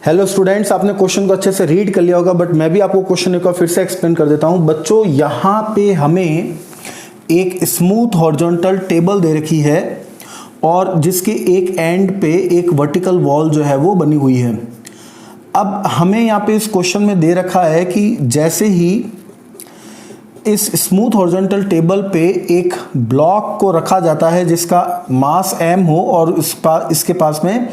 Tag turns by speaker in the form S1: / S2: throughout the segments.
S1: Hello students, आपने question को अच्छे से रीड कर लिया होगा, बट मैं भी आपको क्वेश्चन एक बार फिर से एक्सप्लेन कर देता हूं। बच्चों, यहाँ पे हमें एक स्मूथ हॉरिजॉन्टल टेबल दे रखी है और जिसके एक एंड पे एक वर्टिकल वॉल जो है वो बनी हुई है। अब हमें यहाँ पे इस क्वेश्चन में दे रखा है कि जैसे ही इस स्मूथ हॉरिजॉन्टल टेबल पे एक ब्लॉक को रखा जाता है जिसका मास m हो और इसके पास में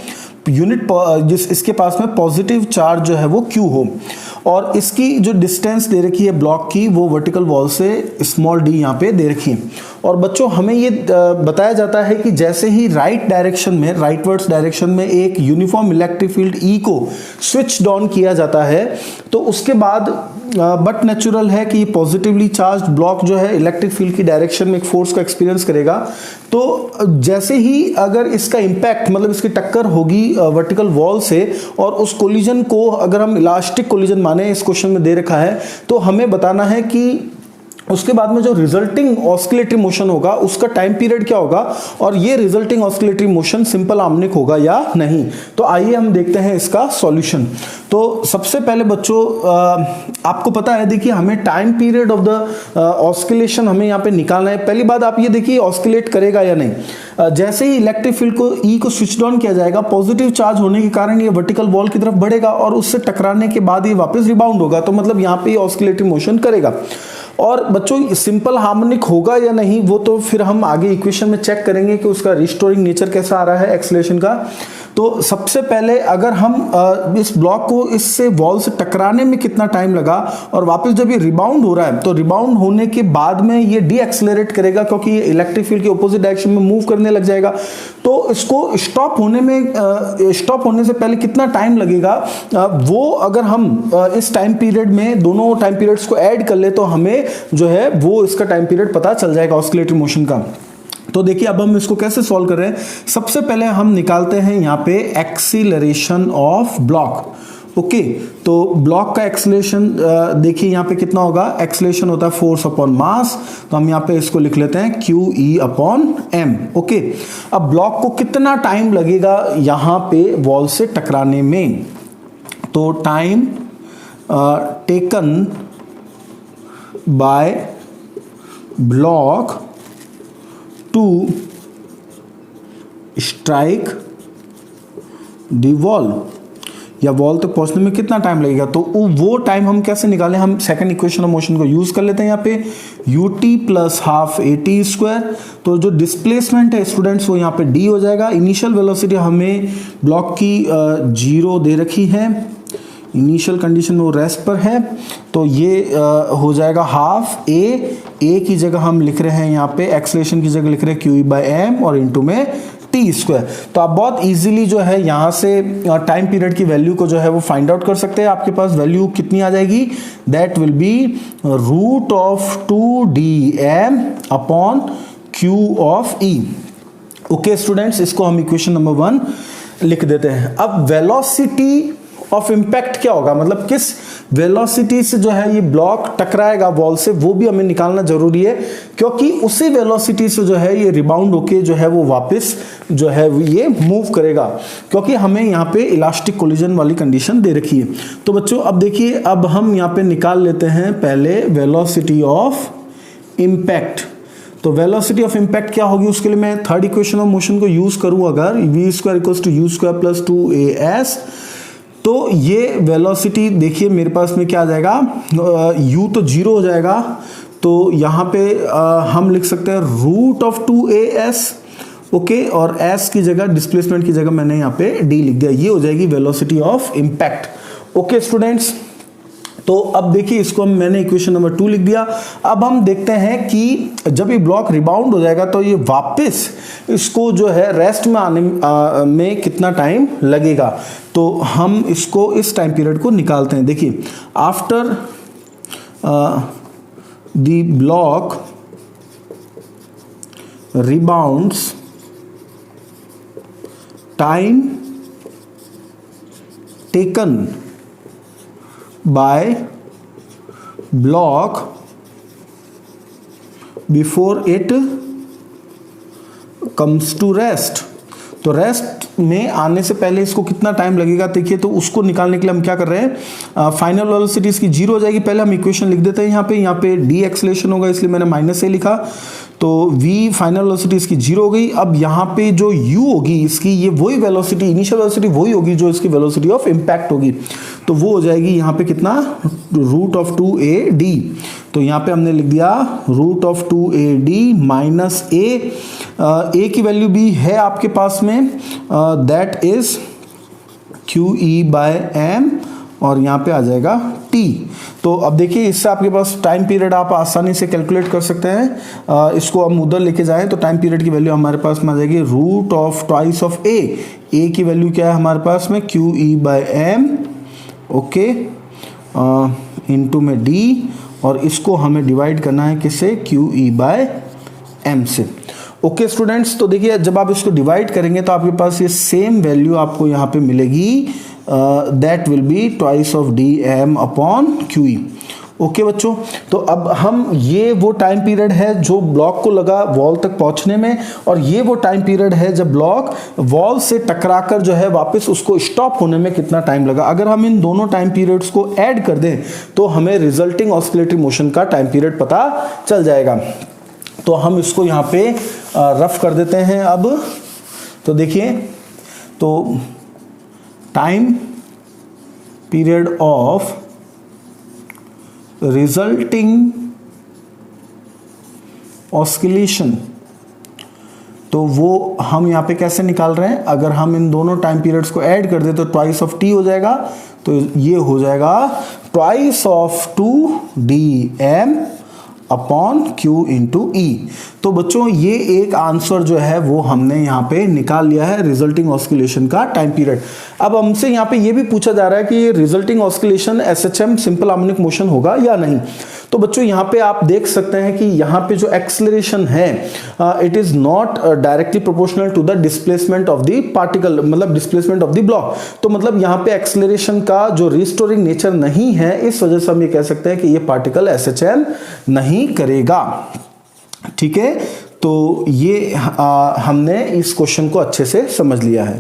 S1: इसके पास में पॉजिटिव चार्ज जो है वो q हो, और इसकी जो डिस्टेंस दे रखी है ब्लॉक की वो वर्टिकल वॉल से स्मॉल d यहाँ पे दे रखी है। और बच्चों, हमें ये बताया जाता है कि जैसे ही राइट डायरेक्शन में, राइटवर्ड्स डायरेक्शन में एक यूनिफॉर्म इलेक्ट्रिक फील्ड E को स्विच ऑन किया जाता है तो उसके बाद बट नेचुरल है कि पॉजिटिवली चार्ज ब्लॉक जो है इलेक्ट्रिक फील्ड की डायरेक्शन में एक फोर्स को एक्सपीरियंस करेगा। तो जैसे ही अगर इसका इंपैक्ट, मतलब इसकी टक्कर होगी वर्टिकल वॉल से, और उस कोलिजन को अगर हम इलास्टिक कोलिजन माने, इस क्वेश्चन में दे रखा है, तो हमें बताना है कि उसके बाद में जो रिजल्टिंग ऑस्किलेटरी मोशन होगा उसका टाइम पीरियड क्या होगा, और ये resulting oscillatory motion simple harmonic होगा या नहीं। तो आइए हम देखते हैं इसका सॉल्यूशन। तो सबसे पहले बच्चों, आपको पता है, देखिए हमें time period of the oscillation हमें यहाँ पे निकालना है। पहली बात आप ये देखिए ऑस्किलेट करेगा या नहीं। जैसे ही इलेक्ट्रिक फील्ड को E को स्विच ऑन किया जाएगा, पॉजिटिव चार्ज होने के कारण ये वर्टिकल वॉल की तरफ बढ़ेगा और उससे टकराने के बाद ये वापस रिबाउंड होगा, तो मतलब यहाँ पे ऑस्किलेटरी मोशन करेगा। और बच्चों, सिंपल हार्मोनिक होगा या नहीं वो तो फिर हम आगे इक्वेशन में चेक करेंगे कि उसका रिस्टोरिंग नेचर कैसा आ रहा है एक्सेलरेशन का। तो सबसे पहले अगर हम इस ब्लॉक को इससे वॉल से टकराने में कितना टाइम लगा, और वापस जब ये रिबाउंड हो रहा है तो रिबाउंड होने के बाद में ये डी एक्सेलरेट करेगा क्योंकि ये इलेक्ट्रिक फील्ड के ऑपोजिट डायरेक्शन में मूव करने लग जाएगा। तो इसको स्टॉप होने से पहले कितना टाइम लगेगा, वो अगर हम इस टाइम पीरियड में दोनों टाइम पीरियड्स को ऐड कर ले तो हमें जो है वो इसका टाइम पीरियड पता चल जाएगा ऑस्किलेटरी मोशन का। तो देखिए अब हम इसको कैसे सॉल्व कर रहे हैं। सबसे पहले हम निकालते हैं यहाँ पे एक्सीलरेशन ऑफ ब्लॉक। ओके, तो ब्लॉक का एक्सीलरेशन देखिए यहाँ पे कितना होगा। एक्सीलरेशन होता है फोर्स अपॉन मास, तो हम यहाँ पे इसको लिख लेते हैं QE अपॉन M। ओके, अब ब्लॉक को कितना टाइम लगेगा यहाँ पे वॉल से टकराने में, तो time taken by block to strike the wall, या वॉल तक पहुंचने में कितना टाइम लगेगा। तो वो टाइम हम कैसे निकालें, हम सेकंड इक्वेशन ऑफ मोशन को यूज कर लेते हैं यहाँ पे, ut plus half AT square. तो जो डिस्प्लेसमेंट है स्टूडेंट्स वो यहाँ पे d हो जाएगा। इनिशियल वेलोसिटी हमें ब्लॉक की 0 दे रखी है, इनिशियल कंडीशन वो रेस्ट पर है, तो ये हो जाएगा हाफ a की जगह हम लिख रहे हैं यहाँ पे, एक्सेलरेशन की जगह लिख रहे हैं QE/m और इनटू में t स्क्वायर। तो आप बहुत इजीली जो है यहाँ से टाइम पीरियड की वैल्यू को जो है वो फाइंड आउट कर सकते हैं। आपके पास वैल्यू कितनी आ जाएगी, that will be root of 2dm upon Q of E। Okay students, इसको हम इक्वेशन नंबर 1 लिख देते हैं। अब वेलोसिटी ऑफ इंपैक्ट क्या होगा, मतलब किस वेलोसिटी से जो है ये ब्लॉक टकराएगा वॉल से, वो भी हमें निकालना जरूरी है, क्योंकि उसी वेलोसिटी से जो है ये रिबाउंड होके जो है वो वापस जो है ये मूव करेगा, क्योंकि हमें यहाँ पे इलास्टिक कोलिजन वाली कंडीशन दे रखी है। तो बच्चों अब देखिए, अब हम यहाँ पे निकाल लेते हैं पहले वेलोसिटी ऑफ इंपैक्ट। तो वेलोसिटी ऑफ इंपैक्ट क्या होगी, उसके लिए मैं थर्ड इक्वेशन ऑफ मोशन को यूज करूं अगर, v² = u² + 2as, तो ये वेलोसिटी देखिए मेरे पास में क्या आ जाएगा, u तो 0 हो जाएगा, तो यहाँ पे हम लिख सकते हैं रूट ऑफ 2as। ओके, और s की जगह, डिस्प्लेसमेंट की जगह मैंने यहाँ पे d लिख दिया, ये हो जाएगी velocity of impact. Okay students, तो अब देखिए इसको मैंने इक्वेशन नंबर 2 लिख दिया। अब हम देखते हैं कि जब ये ब्लॉक रिबाउंड हो जाएगा तो ये वापस इसको जो है रेस्ट में आने में कितना टाइम लगेगा, तो हम इसको इस टाइम पीरियड को निकालते हैं। देखिए, after the block rebounds, time taken by block before it comes to rest। तो रेस्ट में आने से पहले इसको कितना टाइम लगेगा देखिए, तो उसको निकालने के लिए हम क्या कर रहे हैं, फाइनल वेलोसिटी इसकी 0 हो जाएगी। पहले हम इक्वेशन लिख देते हैं यहाँ पे डी एक्सेलरेशन होगा, इसलिए मैंने माइनस ए लिखा, तो v फाइनल वेलोसिटी इसकी 0 हो गई। अब यहाँ पे जो u होगी इसकी, ये वही वेलोसिटी, इनिशियल वेलोसिटी वही होगी जो इसकी वेलोसिटी ऑफ इम्पैक्ट होगी, तो वो हो जाएगी यहाँ पे कितना, √2ad। तो यहाँ पे हमने लिख दिया √2ad माइनस a की वैल्यू भी है आपके पास में, दैट इज QE/m, और यहाँ पे आ जाएगा t। तो अब देखिए इससे आपके पास टाइम पीरियड आप आसानी से कैलकुलेट कर सकते हैं। इसको हम उधर लेके जाएं तो टाइम पीरियड की वैल्यू हमारे पास में आ जाएगी √2 ऑफ a की वैल्यू क्या है हमारे पास में, QE/m, ओके, इनटू में d, और इसको हमें डिवाइड करना है किससे, QE/m से। ओके स्टूडेंट्स, तो देखिए जब आप इसको डिवाइड करेंगे तो आपके पास ये सेम वैल्यू आपको यहाँ पे मिलेगी, that will be twice of dm/QE। Okay बच्चों, तो अब हम, ये वो टाइम पीरियड है जो ब्लॉक को लगा वॉल तक पहुंचने में, और ये वो टाइम पीरियड है जब ब्लॉक वॉल से टकराकर जो है वापस उसको स्टॉप होने में कितना टाइम लगा। अगर हम इन दोनों टाइम पीरियड्स को ऐड कर दें तो हमें रिजल्टिंग ऑस्किलेटरी मोशन का टाइम पीरियड पता चल जाएगा। तो हम इसको यहाँ पे रफ कर देते हैं अब। तो देखिए, तो time period of resulting oscillation, तो वो हम यहाँ पे कैसे निकाल रहे हैं, अगर हम इन दोनों टाइम पीरियड्स को ऐड कर दे तो ट्वाइस ऑफ t हो जाएगा, तो ये हो जाएगा ट्वाइस ऑफ 2dm/Q/E। तो बच्चों ये एक आंसर जो है वो हमने यहाँ पे निकाल लिया है, रिजल्टिंग ऑस्किलेशन का टाइम पीरियड। अब हमसे यहाँ पे ये भी पूछा जा रहा है कि ये resulting oscillation SHM simple harmonic motion होगा या नहीं। तो बच्चों यहाँ पे आप देख सकते हैं कि यहाँ पे जो एक्सेलरेशन है, it is not directly proportional to the displacement of the particle, मतलब डिस्प्लेसमेंट ऑफ द ब्लॉक। तो मतलब यहाँ पे एक्सेलरेशन का जो रिस्टोरिंग नेचर नहीं है, इस वजह से हम ये कह सकते हैं कि ये पार्टिकल SHM नहीं करेगा। ठीक है, तो ये हमने इस क्वेश्चन को अच्छे से समझ लिया है।